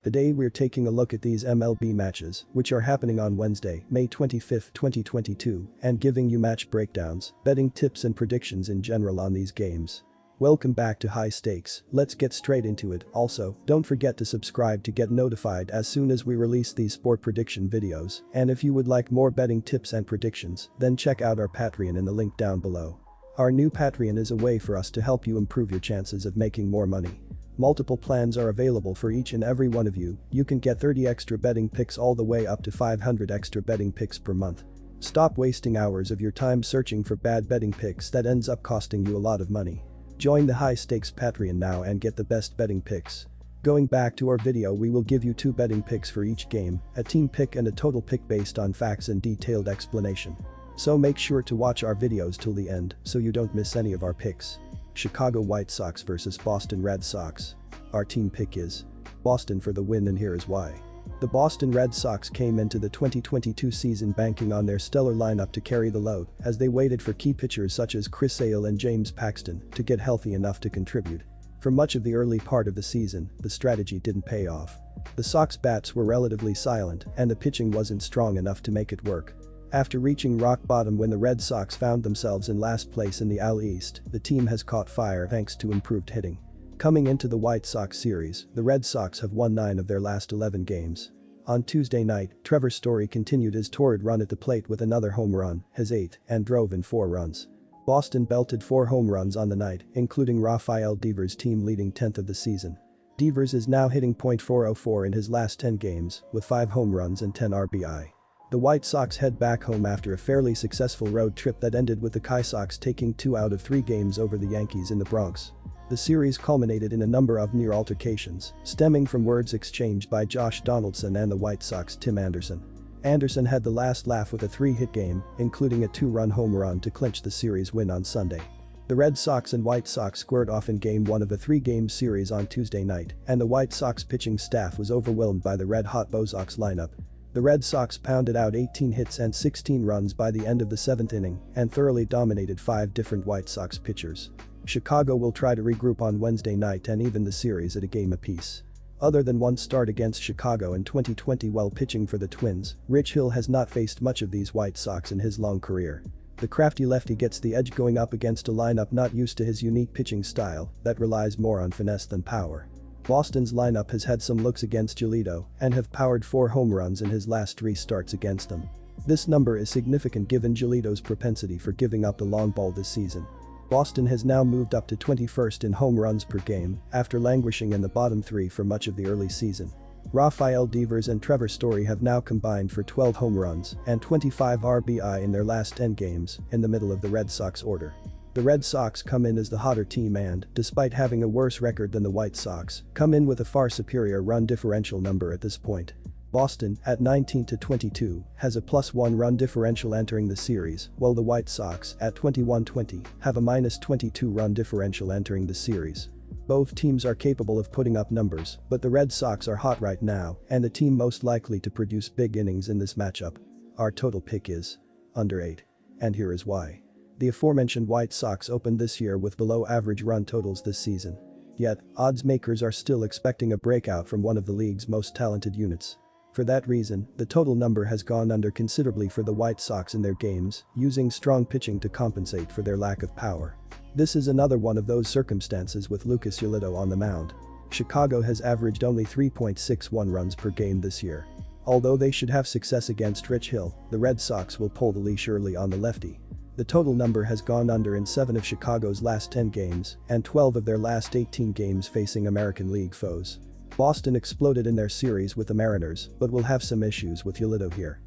Today we're taking a look at these MLB matches, which are happening on Wednesday, May 25, 2022, and giving you match breakdowns, betting tips and predictions in general on these games. Welcome back to High Stakes, let's get straight into it. Also, don't forget to subscribe to get notified as soon as we release these sport prediction videos, and if you would like more betting tips and predictions, then check out our Patreon in the link down below. Our new Patreon is a way for us to help you improve your chances of making more money. Multiple plans are available for each and every one of you. You can get 30 extra betting picks all the way up to 500 extra betting picks per month. Stop wasting hours of your time searching for bad betting picks that ends up costing you a lot of money. Join the High Stakes Patreon now and get the best betting picks. Going back to our video, we will give you 2 betting picks for each game, a team pick and a total pick based on facts and detailed explanation. So make sure to watch our videos till the end so you don't miss any of our picks. Chicago White Sox vs Boston Red Sox. Our team pick is Boston for the win, and here is why. The Boston Red Sox came into the 2022 season banking on their stellar lineup to carry the load as they waited for key pitchers such as Chris Sale and James Paxton to get healthy enough to contribute. For much of the early part of the season, the strategy didn't pay off. The Sox bats were relatively silent and the pitching wasn't strong enough to make it work. After reaching rock bottom when the Red Sox found themselves in last place in the AL East, the team has caught fire thanks to improved hitting. Coming into the White Sox series, the Red Sox have won 9 of their last 11 games. On Tuesday night, Trevor Story continued his torrid run at the plate with another home run, his 8th, and drove in 4 runs. Boston belted 4 home runs on the night, including Rafael Devers' team-leading 10th of the season. Devers is now hitting .404 in his last 10 games, with 5 home runs and 10 RBI. The White Sox head back home after a fairly successful road trip that ended with the Chi Sox taking 2 out of 3 games over the Yankees in the Bronx. The series culminated in a number of near altercations, stemming from words exchanged by Josh Donaldson and the White Sox Tim Anderson. Anderson had the last laugh with a 3-hit game, including a 2-run home run to clinch the series win on Sunday. The Red Sox and White Sox squared off in Game 1 of a 3-game series on Tuesday night, and the White Sox pitching staff was overwhelmed by the red-hot Bo Sox lineup. The Red Sox pounded out 18 hits and 16 runs by the end of the 7th inning and thoroughly dominated 5 different White Sox pitchers. Chicago will try to regroup on Wednesday night and even the series at a game apiece. Other than one start against Chicago in 2020 while pitching for the Twins, Rich Hill has not faced much of these White Sox in his long career. The crafty lefty gets the edge going up against a lineup not used to his unique pitching style that relies more on finesse than power. Boston's lineup has had some looks against Giolito and have powered 4 home runs in his last 3 starts against them. This number is significant given Giolito's propensity for giving up the long ball this season. Boston has now moved up to 21st in home runs per game after languishing in the bottom 3 for much of the early season. Rafael Devers and Trevor Story have now combined for 12 home runs and 25 RBI in their last 10 games in the middle of the Red Sox order. The Red Sox come in as the hotter team and, despite having a worse record than the White Sox, come in with a far superior run differential number at this point. Boston, at 19-22, has a +1 run differential entering the series, while the White Sox, at 21-20, have a -22 run differential entering the series. Both teams are capable of putting up numbers, but the Red Sox are hot right now and the team most likely to produce big innings in this matchup. Our total pick is under 8. And here is why. The aforementioned White Sox opened this year with below-average run totals this season. Yet, odds makers are still expecting a breakout from one of the league's most talented units. For that reason, the total number has gone under considerably for the White Sox in their games, using strong pitching to compensate for their lack of power. This is another one of those circumstances with Lucas Giolito on the mound. Chicago has averaged only 3.61 runs per game this year. Although they should have success against Rich Hill, the Red Sox will pull the leash early on the lefty. The total number has gone under in 7 of Chicago's last 10 games and 12 of their last 18 games facing American League foes. Boston exploded in their series with the Mariners, but will have some issues with Giolito here.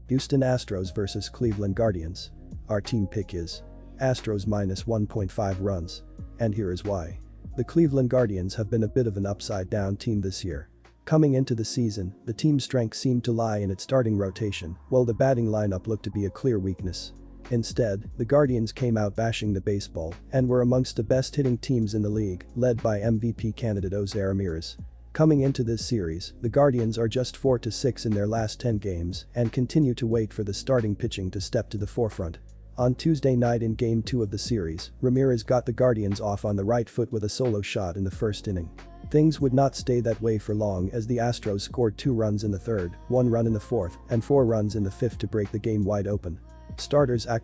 Houston Astros vs Cleveland Guardians. Our team pick is Astros -1.5 runs. And here is why. The Cleveland Guardians have been a bit of an upside-down team this year. Coming into the season, the team's strength seemed to lie in its starting rotation, while the batting lineup looked to be a clear weakness. Instead, the Guardians came out bashing the baseball and were amongst the best hitting teams in the league, led by MVP candidate Jose Ramirez. Coming into this series, the Guardians are just 4-6 in their last 10 games and continue to wait for the starting pitching to step to the forefront. On Tuesday night in Game 2 of the series, Ramirez got the Guardians off on the right foot with a solo shot in the first inning. Things would not stay that way for long as the Astros scored 2 runs in the third, 1 run in the fourth, and 4 runs in the fifth to break the game wide open. Starters Ak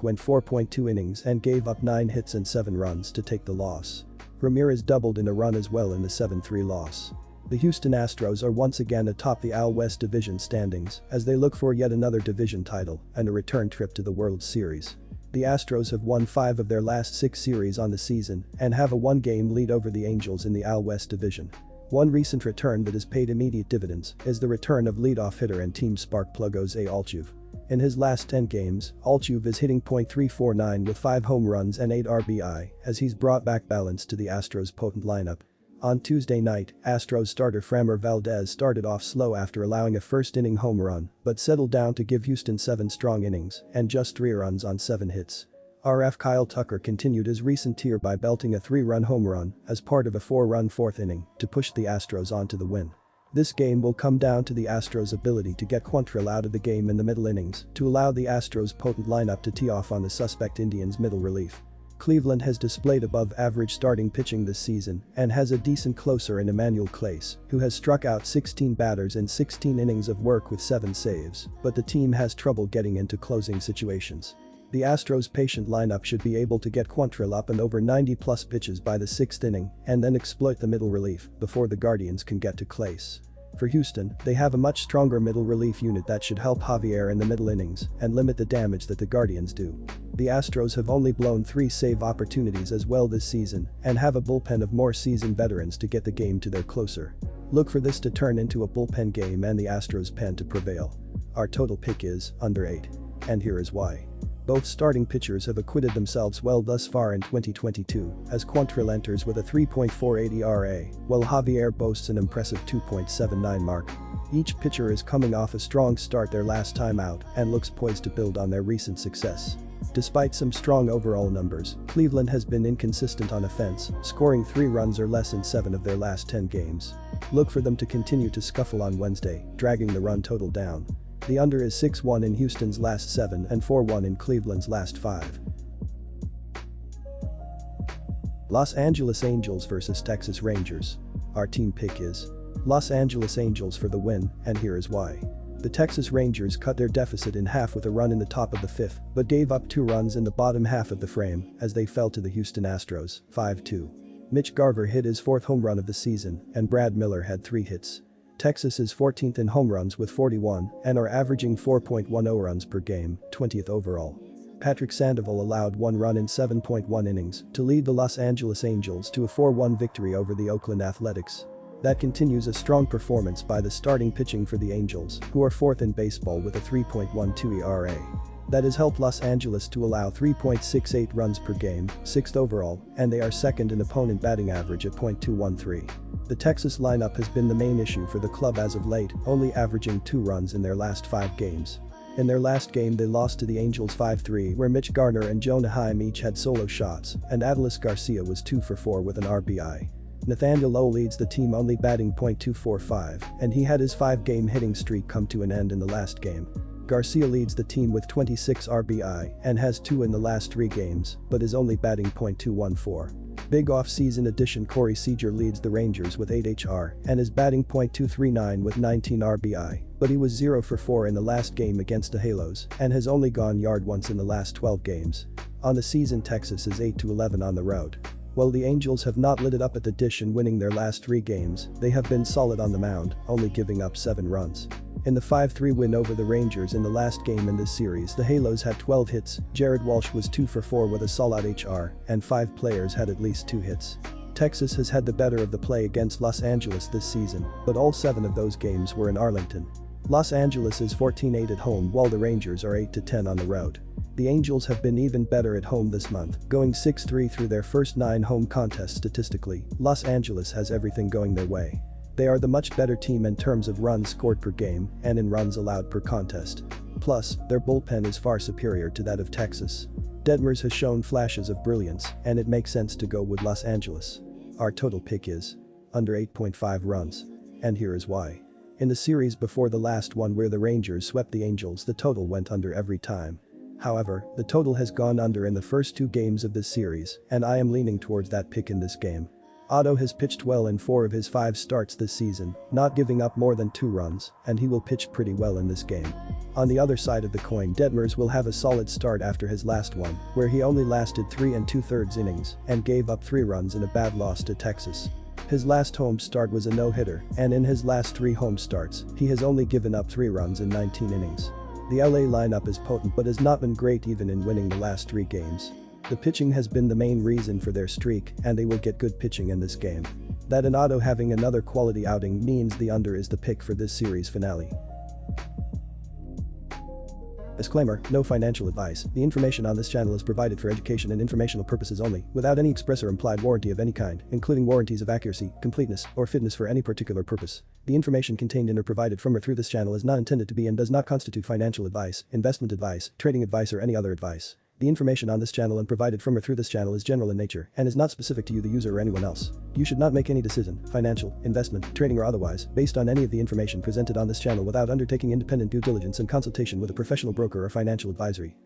went 4.2 innings and gave up 9 hits and 7 runs to take the loss. Ramirez doubled in a run as well in the 7-3 loss. The Houston Astros are once again atop the AL West Division standings as they look for yet another division title and a return trip to the World Series. The Astros have won 5 of their last 6 series on the season and have a 1-game lead over the Angels in the AL West Division. One recent return that has paid immediate dividends is the return of leadoff hitter and team spark plug Jose Altuve. In his last 10 games, Altuve is hitting .349 with 5 home runs and 8 RBI as he's brought back balance to the Astros' potent lineup. On Tuesday night, Astros starter Framber Valdez started off slow after allowing a first-inning home run, but settled down to give Houston 7 strong innings and just 3 runs on 7 hits. RF Kyle Tucker continued his recent tier by belting a 3-run home run as part of a 4-run fourth inning to push the Astros onto the win. This game will come down to the Astros' ability to get Quantrill out of the game in the middle innings to allow the Astros' potent lineup to tee off on the suspect Indians' middle relief. Cleveland has displayed above-average starting pitching this season and has a decent closer in Emmanuel Clase, who has struck out 16 batters in 16 innings of work with 7 saves, but the team has trouble getting into closing situations. The Astros' patient lineup should be able to get Quantrill up and over 90-plus pitches by the 6th inning and then exploit the middle relief before the Guardians can get to Clase. For Houston, they have a much stronger middle relief unit that should help Javier in the middle innings and limit the damage that the Guardians do. The Astros have only blown 3 save opportunities as well this season and have a bullpen of more seasoned veterans to get the game to their closer. Look for this to turn into a bullpen game and the Astros' pen to prevail. Our total pick is under 8. And here is why. Both starting pitchers have acquitted themselves well thus far in 2022 as Quantrill enters with a 3.48 ERA while Javier boasts an impressive 2.79 mark. Each pitcher is coming off a strong start their last time out and looks poised to build on their recent success. Despite some strong overall numbers, Cleveland has been inconsistent on offense, scoring 3 runs or less in 7 of their last 10 games. Look for them to continue to scuffle on Wednesday, dragging the run total down. The under is 6-1 in Houston's last 7 and 4-1 in Cleveland's last 5. Los Angeles Angels vs Texas Rangers. Our team pick is Los Angeles Angels for the win, and here is why. The Texas Rangers cut their deficit in half with a run in the top of the 5th but gave up 2 runs in the bottom half of the frame as they fell to the Houston Astros, 5-2. Mitch Garver hit his 4th home run of the season and Brad Miller had 3 hits. Texas is 14th in home runs with 41 and are averaging 4.10 runs per game, 20th overall. Patrick Sandoval allowed 1 run in 7.1 innings to lead the Los Angeles Angels to a 4-1 victory over the Oakland Athletics. That continues a strong performance by the starting pitching for the Angels, who are 4th in baseball with a 3.12 ERA. That has helped Los Angeles to allow 3.68 runs per game, 6th overall, and they are 2nd in opponent batting average at .213. The Texas lineup has been the main issue for the club as of late, only averaging 2 runs in their last 5 games. In their last game they lost to the Angels 5-3 where Mitch Garner and Jonah Heim each had solo shots and Adolis Garcia was 2 for 4 with an RBI. Nathaniel Lowe leads the team only batting .245 and he had his 5-game hitting streak come to an end in the last game. Garcia leads the team with 26 RBI and has 2 in the last 3 games but is only batting .214. Big off-season addition Corey Seager leads the Rangers with 8 HR and is batting .239 with 19 RBI, but he was 0 for 4 in the last game against the Halos and has only gone yard once in the last 12 games. On the season Texas is 8-11 on the road. While the Angels have not lit it up at the dish in winning their last 3 games, they have been solid on the mound, only giving up 7 runs. In the 5-3 win over the Rangers in the last game in this series the Halos had 12 hits, Jared Walsh was 2 for 4 with a solid HR, and 5 players had at least 2 hits. Texas has had the better of the play against Los Angeles this season, but all 7 of those games were in Arlington. Los Angeles is 14-8 at home while the Rangers are 8-10 on the road. The Angels have been even better at home this month, going 6-3 through their first 9 home contests statistically. Los Angeles has everything going their way. They are the much better team in terms of runs scored per game and in runs allowed per contest. Plus, their bullpen is far superior to that of Texas. Detmers has shown flashes of brilliance and it makes sense to go with Los Angeles. Our total pick is under 8.5 runs. And here is why. In the series before the last one where the Rangers swept the Angels the total went under every time. However, the total has gone under in the first 2 games of this series and I am leaning towards that pick in this game. Otto has pitched well in 4 of his 5 starts this season, not giving up more than 2 runs, and he will pitch pretty well in this game. On the other side of the coin, Detmers will have a solid start after his last one, where he only lasted 3 2/3 innings and gave up 3 runs in a bad loss to Texas. His last home start was a no-hitter, and in his last 3 home starts, he has only given up 3 runs in 19 innings. The LA lineup is potent but has not been great even in winning the last 3 games. The pitching has been the main reason for their streak, and they will get good pitching in this game. That and Otto having another quality outing means the under is the pick for this series finale. Disclaimer: no financial advice. The information on this channel is provided for education and informational purposes only, without any express or implied warranty of any kind, including warranties of accuracy, completeness, or fitness for any particular purpose. The information contained in or provided from or through this channel is not intended to be and does not constitute financial advice, investment advice, trading advice, or any other advice. The information on this channel and provided from or through this channel is general in nature and is not specific to you, the user, or anyone else. You should not make any decision, financial, investment, trading, or otherwise, based on any of the information presented on this channel without undertaking independent due diligence and consultation with a professional broker or financial advisory.